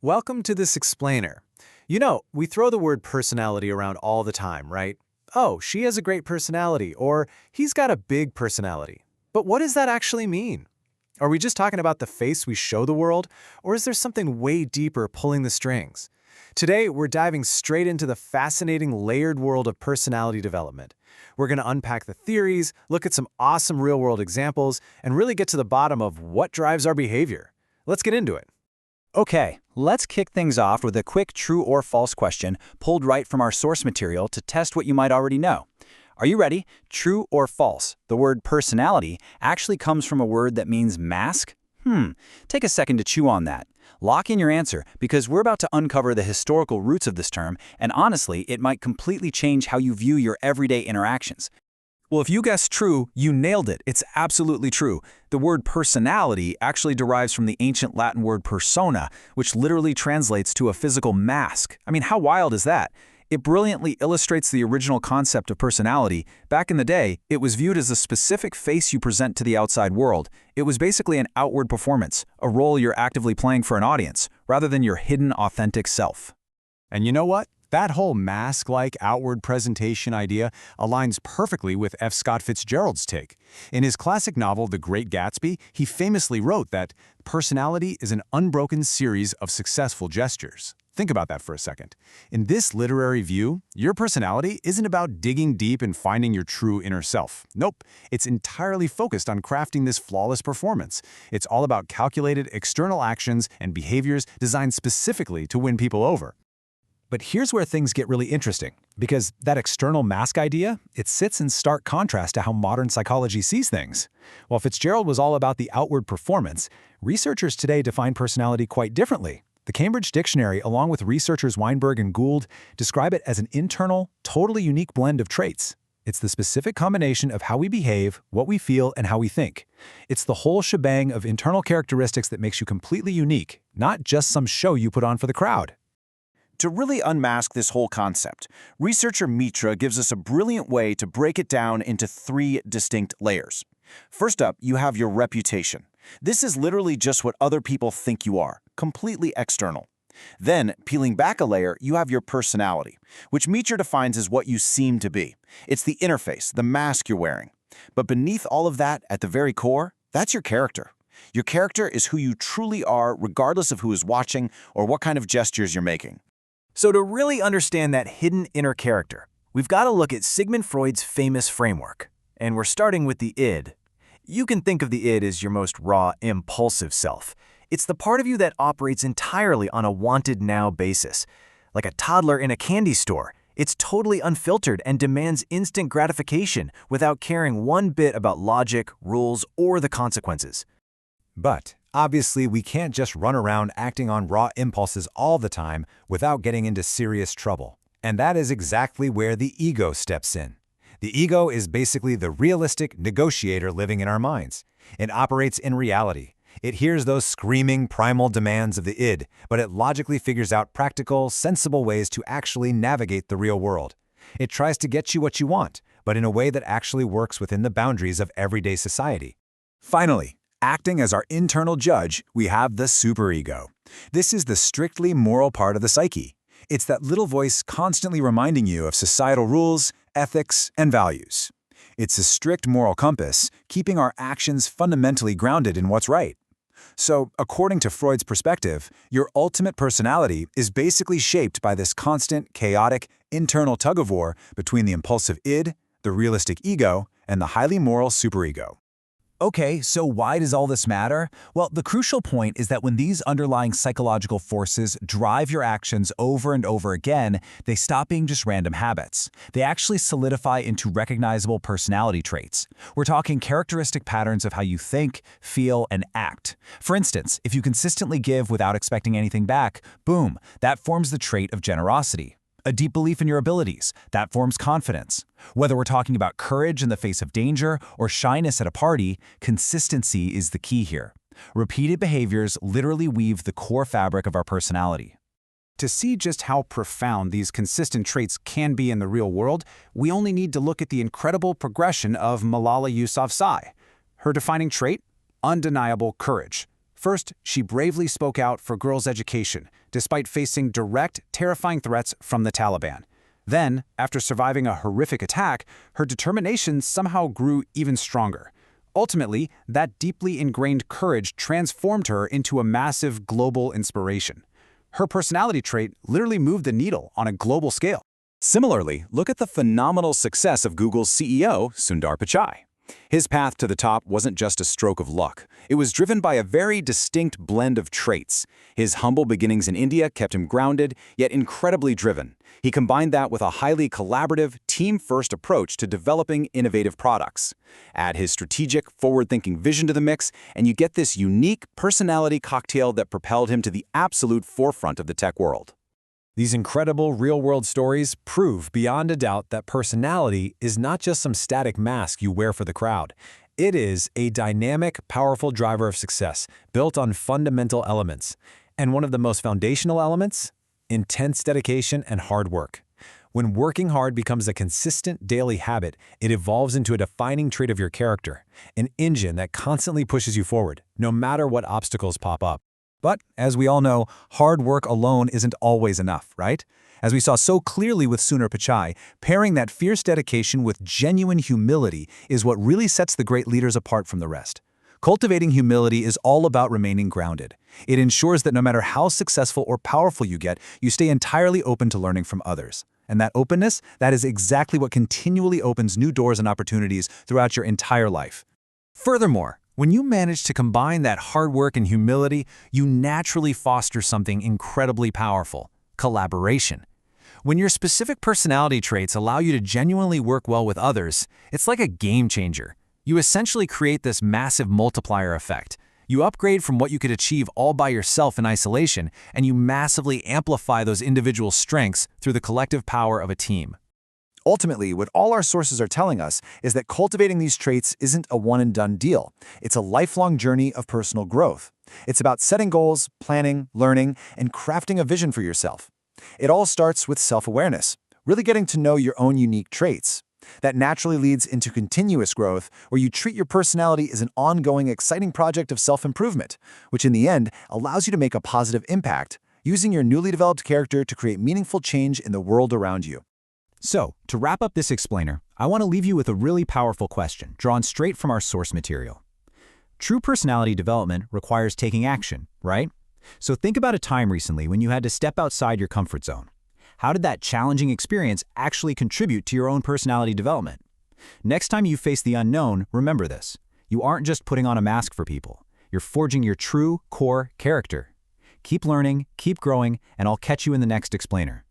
Welcome to this explainer. We throw the word personality around all the time, right? Oh, she has a great personality, or he's got a big personality. But what does that actually mean? Are we just talking about the face we show the world, or is there something way deeper pulling the strings? Today, we're diving straight into the fascinating layered world of personality development. We're going to unpack the theories, look at some awesome real-world examples, and really get to the bottom of what drives our behavior. Let's get into it. Okay, let's kick things off with a quick true or false question pulled right from our source material to test what you might already know. Are you ready? True or false? The word personality actually comes from a word that means mask? Take a second to chew on that. Lock in your answer because we're about to uncover the historical roots of this term, and honestly, it might completely change how you view your everyday interactions. Well, if you guessed true, you nailed it. It's absolutely true. The word personality actually derives from the ancient Latin word persona, which literally translates to a physical mask. I mean, how wild is that? It brilliantly illustrates the original concept of personality. Back in the day, it was viewed as a specific face you present to the outside world. It was basically an outward performance, a role you're actively playing for an audience, rather than your hidden, authentic self. And you know what? That whole mask-like outward presentation idea aligns perfectly with F. Scott Fitzgerald's take. In his classic novel, The Great Gatsby, he famously wrote that personality is an unbroken series of successful gestures. Think about that for a second. In this literary view, your personality isn't about digging deep and finding your true inner self. Nope, it's entirely focused on crafting this flawless performance. It's all about calculated external actions and behaviors designed specifically to win people over. But here's where things get really interesting, because that external mask idea, it sits in stark contrast to how modern psychology sees things. While Fitzgerald was all about the outward performance, researchers today define personality quite differently. The Cambridge Dictionary, along with researchers Weinberg and Gould, describe it as an internal, totally unique blend of traits. It's the specific combination of how we behave, what we feel, and how we think. It's the whole shebang of internal characteristics that makes you completely unique, not just some show you put on for the crowd. To really unmask this whole concept, researcher Mitra gives us a brilliant way to break it down into three distinct layers. First up, you have your reputation. This is literally just what other people think you are, completely external. Then, peeling back a layer, you have your personality, which Mitra defines as what you seem to be. It's the interface, the mask you're wearing. But beneath all of that, at the very core, that's your character. Your character is who you truly are, regardless of who is watching or what kind of gestures you're making. So to really understand that hidden inner character, we've got to look at Sigmund Freud's famous framework. And we're starting with the id. You can think of the id as your most raw, impulsive self. It's the part of you that operates entirely on a wanted now basis. Like a toddler in a candy store, it's totally unfiltered and demands instant gratification without caring one bit about logic, rules, or the consequences. But obviously, we can't just run around acting on raw impulses all the time without getting into serious trouble. And that is exactly where the ego steps in. The ego is basically the realistic negotiator living in our minds. It operates in reality. It hears those screaming primal demands of the id, but it logically figures out practical, sensible ways to actually navigate the real world. It tries to get you what you want, but in a way that actually works within the boundaries of everyday society. Finally, acting as our internal judge, we have the superego. This is the strictly moral part of the psyche. It's that little voice constantly reminding you of societal rules, ethics, and values. It's a strict moral compass, keeping our actions fundamentally grounded in what's right. So, according to Freud's perspective, your ultimate personality is basically shaped by this constant, chaotic, internal tug-of-war between the impulsive id, the realistic ego, and the highly moral superego. Okay, so why does all this matter? Well, the crucial point is that when these underlying psychological forces drive your actions over and over again, they stop being just random habits. They actually solidify into recognizable personality traits. We're talking characteristic patterns of how you think, feel, and act. For instance, if you consistently give without expecting anything back, boom, that forms the trait of generosity. A deep belief in your abilities, that forms confidence. Whether we're talking about courage in the face of danger or shyness at a party, consistency is the key here. Repeated behaviors literally weave the core fabric of our personality. To see just how profound these consistent traits can be in the real world, we only need to look at the incredible progression of Malala Yousafzai. Her defining trait? Undeniable courage. First, she bravely spoke out for girls' education, despite facing direct, terrifying threats from the Taliban. Then, after surviving a horrific attack, her determination somehow grew even stronger. Ultimately, that deeply ingrained courage transformed her into a massive global inspiration. Her personality trait literally moved the needle on a global scale. Similarly, look at the phenomenal success of Google's CEO, Sundar Pichai. His path to the top wasn't just a stroke of luck. It was driven by a very distinct blend of traits. His humble beginnings in India kept him grounded, yet incredibly driven. He combined that with a highly collaborative, team-first approach to developing innovative products. Add his strategic, forward-thinking vision to the mix, and you get this unique personality cocktail that propelled him to the absolute forefront of the tech world. These incredible real-world stories prove beyond a doubt that personality is not just some static mask you wear for the crowd. It is a dynamic, powerful driver of success built on fundamental elements. And one of the most foundational elements? Intense dedication and hard work. When working hard becomes a consistent daily habit, it evolves into a defining trait of your character, an engine that constantly pushes you forward, no matter what obstacles pop up. But, as we all know, hard work alone isn't always enough, right? As we saw so clearly with Sundar Pichai, pairing that fierce dedication with genuine humility is what really sets the great leaders apart from the rest. Cultivating humility is all about remaining grounded. It ensures that no matter how successful or powerful you get, you stay entirely open to learning from others. And that openness, that is exactly what continually opens new doors and opportunities throughout your entire life. Furthermore, when you manage to combine that hard work and humility, you naturally foster something incredibly powerful: collaboration. When your specific personality traits allow you to genuinely work well with others, it's like a game changer. You essentially create this massive multiplier effect. You upgrade from what you could achieve all by yourself in isolation, and you massively amplify those individual strengths through the collective power of a team. Ultimately, what all our sources are telling us is that cultivating these traits isn't a one-and-done deal. It's a lifelong journey of personal growth. It's about setting goals, planning, learning, and crafting a vision for yourself. It all starts with self-awareness, really getting to know your own unique traits. That naturally leads into continuous growth, where you treat your personality as an ongoing, exciting project of self-improvement, which in the end allows you to make a positive impact, using your newly developed character to create meaningful change in the world around you. So, to wrap up this explainer, I want to leave you with a really powerful question, drawn straight from our source material. True personality development requires taking action, right? So think about a time recently when you had to step outside your comfort zone. How did that challenging experience actually contribute to your own personality development? Next time you face the unknown, remember this: you aren't just putting on a mask for people. You're forging your true, core character. Keep learning, keep growing, and I'll catch you in the next explainer.